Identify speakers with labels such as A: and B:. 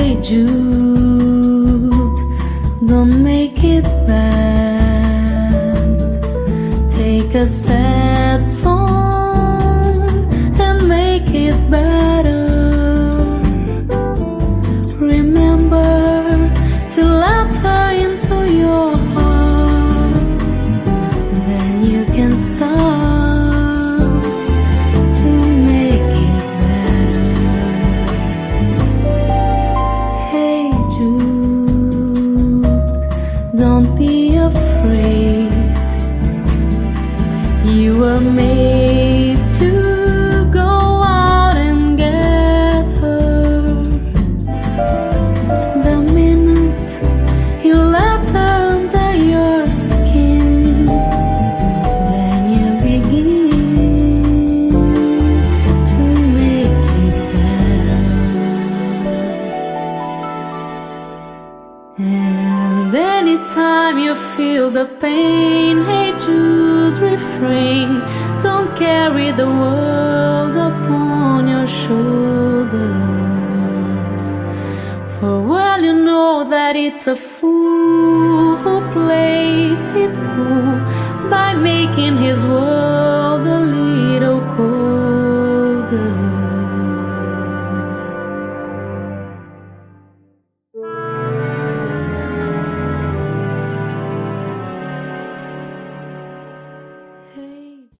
A: Hey Jude, don't make it bad. Take a sad song and make it better. Remember to let her into your heart. Then you can start to make it better. Hey Jude, don't be afraid. You were made to go out and get her. The minute you let her under your skin, then you begin to make it better. And anytime you feel the pain, hey Jude, refrain. Don't carry the world upon your shoulders. For well you know that it's a fool who plays it cool by making his world a